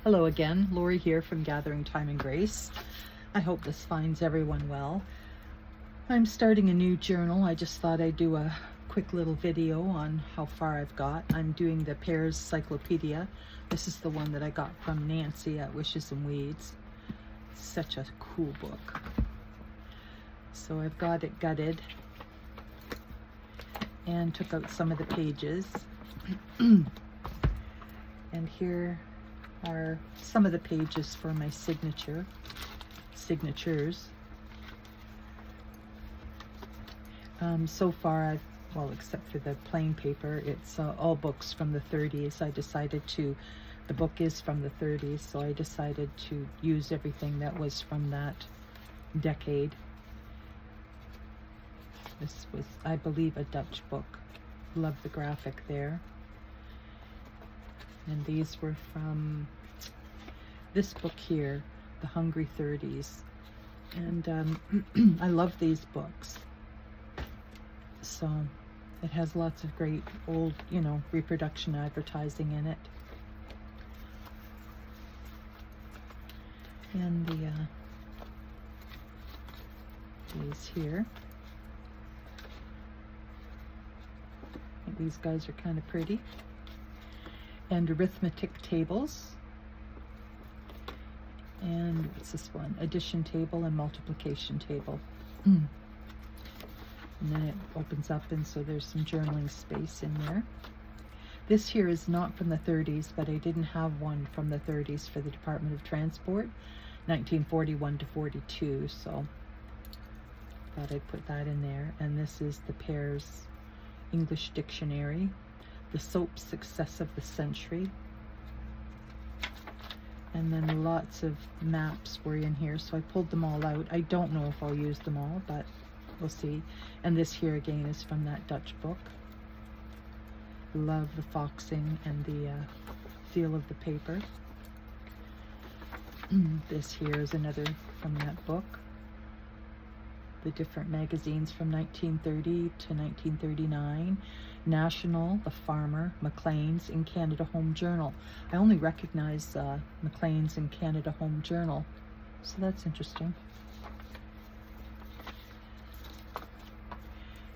Hello again, Lori here from Gathering Time and Grace. I hope this finds everyone well. I'm starting a new journal. I just thought I'd do a quick little video on how far I've got. I'm doing the Pears Cyclopedia. This is the one that I got from Nancy at Wishes and Weeds. Such a cool book. So I've got it gutted and took out some of the pages. And here are some of the pages for my signatures. So far well, except for the plain paper, it's all books from the 30s. The book is from the 30s, so I decided to use everything that was from that decade. This was, I believe, a Dutch book. Love the graphic there. And these were from this book here, The Hungry 30s. And I love these books. So it has lots of great old, reproduction advertising in it. And these here. I think these guys are kind of pretty. And arithmetic tables. And what's this one? Addition table and multiplication table. And then it opens up, and so there's some journaling space in there. This here is not from the 30s, but I didn't have one from the 30s for the Department of Transport, 1941 to 42, so thought I'd put that in there. And this is the Pears English Dictionary, the soap success of the century. And then lots of maps were in here, so I pulled them all out. I don't know if I'll use them all, but we'll see. And this here again is from that Dutch book. Love the foxing and the feel of the paper. This here is another from that book. The different magazines from 1930 to 1939. National, The Farmer, Maclean's, and Canada Home Journal. I only recognize Maclean's and Canada Home Journal, so that's interesting.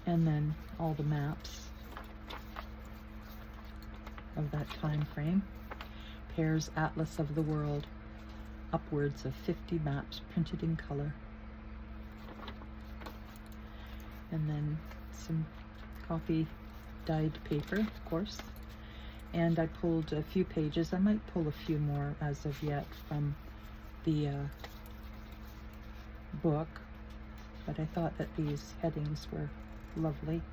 And then all the maps of that time frame. Pears Atlas of the World. Upwards of 50 maps printed in color. And then some coffee dyed paper, of course. And I pulled a few pages. I might pull a few more as of yet from the book, but I thought that these headings were lovely.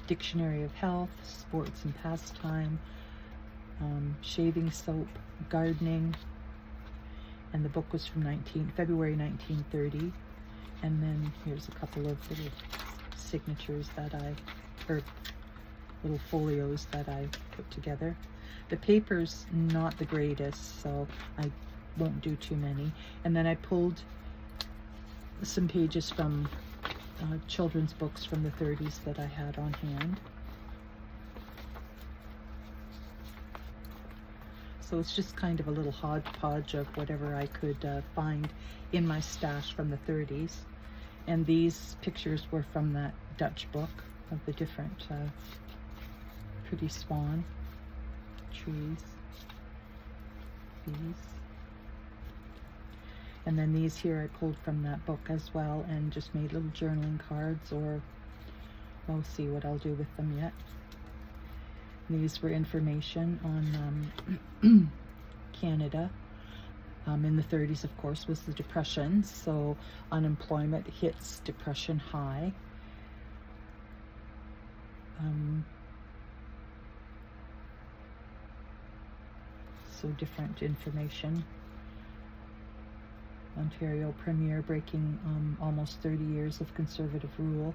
Dictionary of Health, Sports and Pastime, Shaving Soap, Gardening, and the book was from February 1930. And then here's a couple of little signatures that little folios that I put together. The paper's not the greatest, so I won't do too many. And then I pulled some pages from children's books from the 30s that I had on hand. So it's just kind of a little hodgepodge of whatever I could find in my stash from the 30s. And these pictures were from that Dutch book of the different pretty swan trees. These. And then these here I pulled from that book as well and just made little journaling cards, or we'll see what I'll do with them yet. These were information on Canada. In the 30s, of course, was the Depression, so unemployment hits depression high. So different information. Ontario Premier breaking almost 30 years of conservative rule.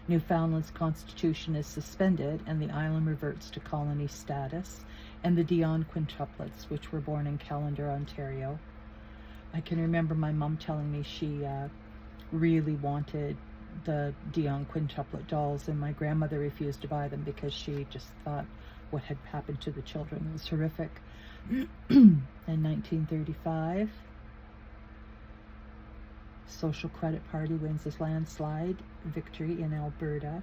Newfoundland's constitution is suspended and the island reverts to colony status. And the Dion quintuplets, which were born in Callander, Ontario. I can remember my mom telling me she really wanted the Dion quintuplet dolls, and my grandmother refused to buy them because she just thought what had happened to the children was horrific. And 1935, Social Credit Party wins a landslide victory in Alberta.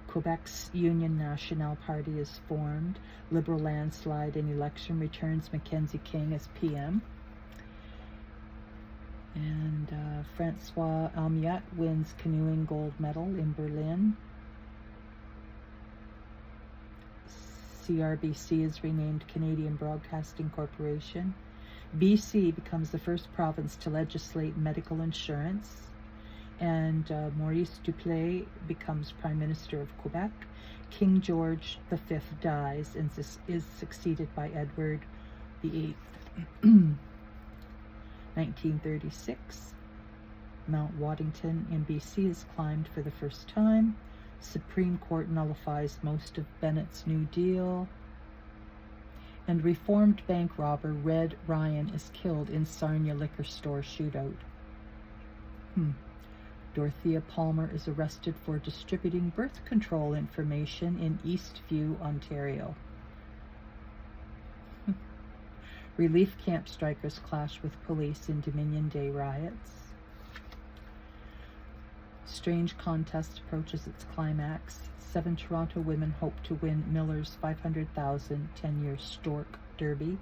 Quebec's Union Nationale Party is formed. Liberal landslide in election returns Mackenzie King as PM. And Francois Amiot wins canoeing gold medal in Berlin. CRBC is renamed Canadian Broadcasting Corporation. BC becomes the first province to legislate medical insurance. And Maurice Duplessis becomes Prime Minister of Quebec. King George V dies and is succeeded by Edward VIII. 1936, Mount Waddington in BC is climbed for the first time. Supreme Court nullifies most of Bennett's New Deal. And reformed bank robber Red Ryan is killed in Sarnia liquor store shootout. Dorothea Palmer is arrested for distributing birth control information in Eastview, Ontario. Relief camp strikers clash with police in Dominion Day riots. Strange contest approaches its climax. 7 Toronto women hope to win Miller's $500,000 10-year Stork Derby.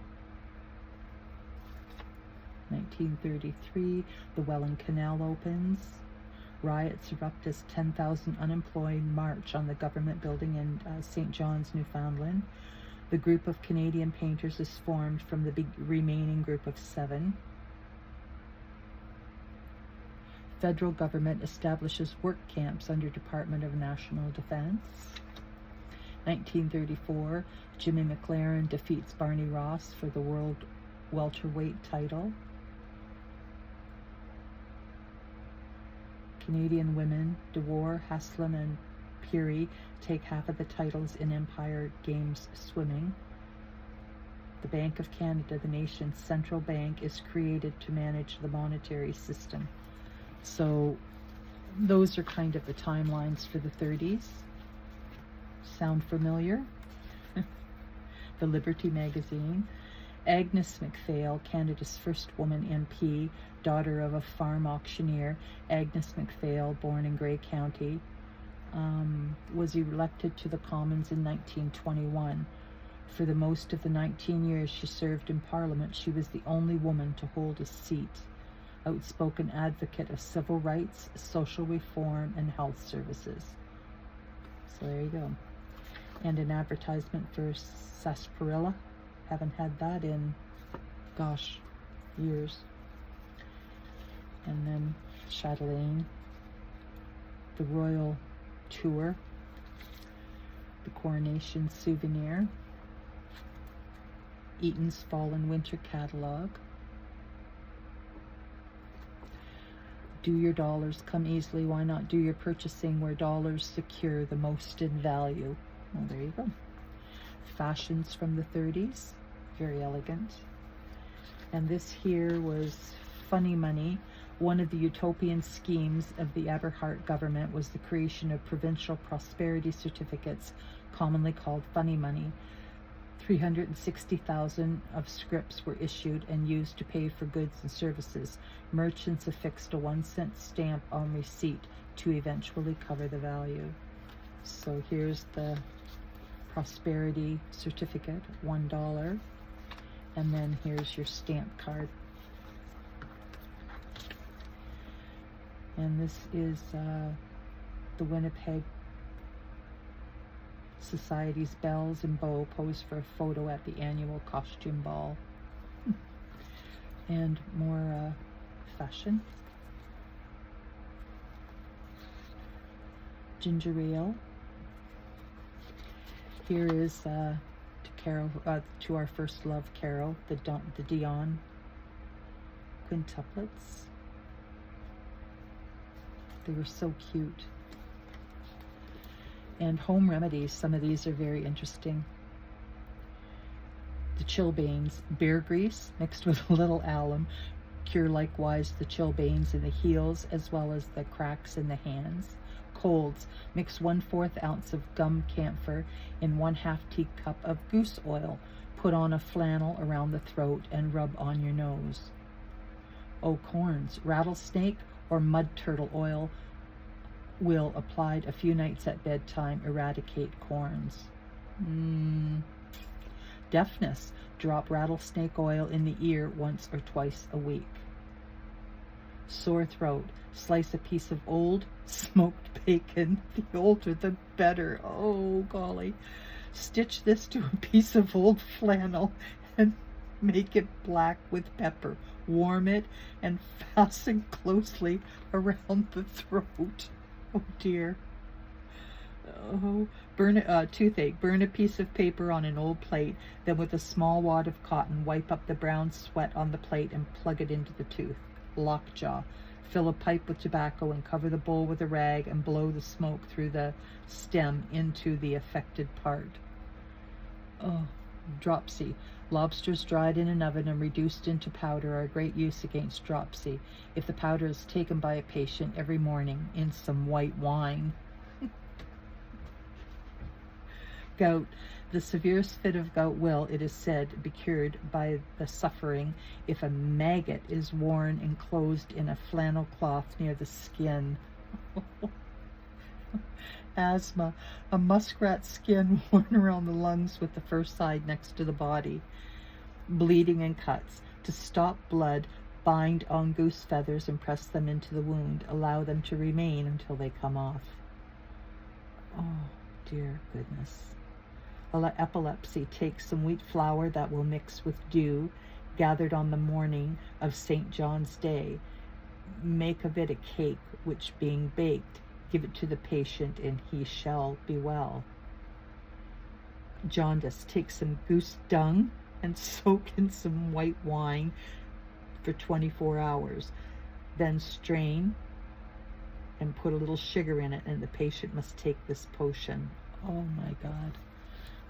1933, the Welland Canal opens. Riots erupt as 10,000 unemployed march on the government building in St. John's, Newfoundland. The group of Canadian painters is formed from the remaining group of 7. Federal government establishes work camps under Department of National Defense. 1934, Jimmy McLaren defeats Barney Ross for the world welterweight title. Canadian women, DeWar, Haslam, and Peary take half of the titles in Empire Games swimming. The Bank of Canada, the nation's central bank, is created to manage the monetary system. So those are kind of the timelines for the 30s. Sound familiar? The Liberty magazine. Agnes MacPhail, Canada's first woman MP, daughter of a farm auctioneer. Agnes MacPhail, born in Grey County, was elected to the Commons in 1921. For the most of the 19 years she served in Parliament, she was the only woman to hold a seat. Outspoken advocate of civil rights, social reform, and health services. So there you go. And an advertisement for sarsaparilla. Haven't had that in, gosh, years. And then Chatelaine, the Royal Tour, the Coronation Souvenir, Eaton's Fall and Winter Catalog. Do your dollars come easily? Why not do your purchasing where dollars secure the most in value? Well, there you go. Fashions from the 30s, very elegant. And this here was funny money. One of the utopian schemes of the Eberhart government was the creation of provincial prosperity certificates, commonly called funny money. 360,000 of scrips were issued and used to pay for goods and services. Merchants affixed a 1-cent stamp on receipt to eventually cover the value. So here's the prosperity certificate, $1. And then here's your stamp card. And this is the Winnipeg Society's Bells and Bow posed for a photo at the annual costume ball. And more fashion. Ginger ale. Here is to Carol, to our first love, Carol, the Dion quintuplets. They were so cute. And home remedies, some of these are very interesting. The chilblains, bear grease mixed with a little alum, cure likewise the chilblains in the heels as well as the cracks in the hands. Colds, mix 1/4 ounce of gum camphor in 1/2 teacup of goose oil. Put on a flannel around the throat and rub on your nose. Oh, corns. Rattlesnake or mud turtle oil will, applied a few nights at bedtime, eradicate corns. Deafness. Drop rattlesnake oil in the ear once or twice a week. Sore throat. Slice a piece of old smoked bacon. The older the better. Oh, golly. Stitch this to a piece of old flannel and make it black with pepper. Warm it and fasten closely around the throat. Oh, dear. Oh, toothache. Burn a piece of paper on an old plate. Then with a small wad of cotton, wipe up the brown sweat on the plate and plug it into the tooth. Lockjaw. Fill a pipe with tobacco and cover the bowl with a rag and blow the smoke through the stem into the affected part. Oh, dropsy. Lobsters dried in an oven and reduced into powder are great use against dropsy if the powder is taken by a patient every morning in some white wine. Gout. The severest fit of gout will, it is said, be cured by the suffering if a maggot is worn enclosed in a flannel cloth near the skin. Asthma. A muskrat skin worn around the lungs with the first side next to the body. Bleeding and cuts. To stop blood, bind on goose feathers and press them into the wound. Allow them to remain until they come off. Oh, dear goodness. Epilepsy. Take some wheat flour that will mix with dew, gathered on the morning of St. John's Day. Make of it a cake, which being baked, give it to the patient, and he shall be well. Jaundice. Take some goose dung and soak in some white wine for 24 hours. Then strain and put a little sugar in it, and the patient must take this potion. Oh, my God.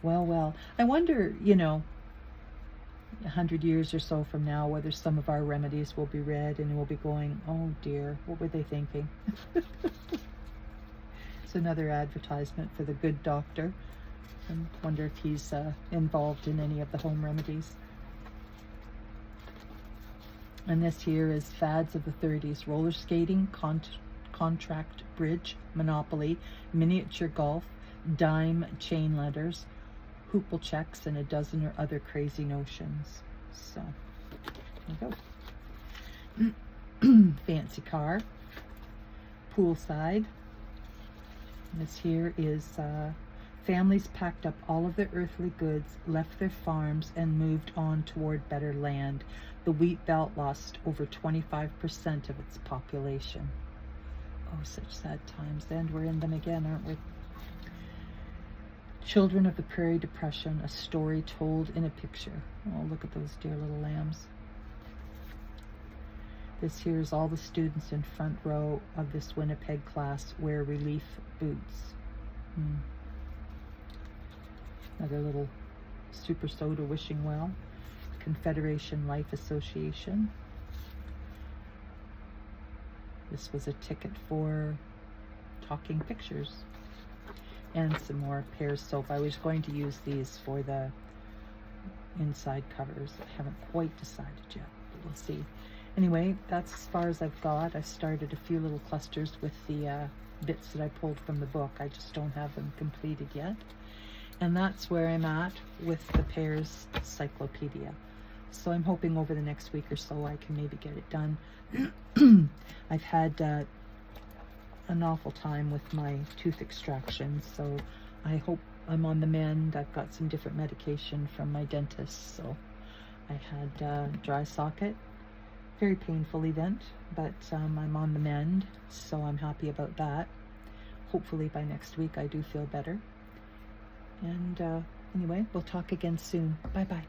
Well, well. I wonder, 100 years or so from now, whether some of our remedies will be read and we'll be going, oh, dear, what were they thinking? It's another advertisement for the good doctor. I wonder if he's involved in any of the home remedies. And this here is fads of the 30s. Roller skating, contract bridge, Monopoly, miniature golf, dime chain letters, hoople checks, and a dozen or other crazy notions. So, there you go. Fancy car, poolside. This here is families packed up all of their earthly goods, left their farms, and moved on toward better land. The wheat belt lost over 25% of its population. Oh, such sad times, and we're in them again, aren't we? Children of the Prairie Depression, a story told in a picture. Oh, look at those dear little lambs. This here is all the students in front row of this Winnipeg class wear relief boots. Another little super soda wishing well. Confederation Life Association. This was a ticket for talking pictures. And some more Pears soap. I was going to use these for the inside covers. I haven't quite decided yet, but we'll see. Anyway, that's as far as I've got. I started a few little clusters with the bits that I pulled from the book. I just don't have them completed yet. And that's where I'm at with the Pears Cyclopedia. So I'm hoping over the next week or so I can maybe get it done. I've had an awful time with my tooth extraction, so I hope I'm on the mend. I've got some different medication from my dentist. So I had dry socket, very painful event, but I'm on the mend, so I'm happy about that. Hopefully by next week I do feel better. And anyway, we'll talk again soon. Bye bye.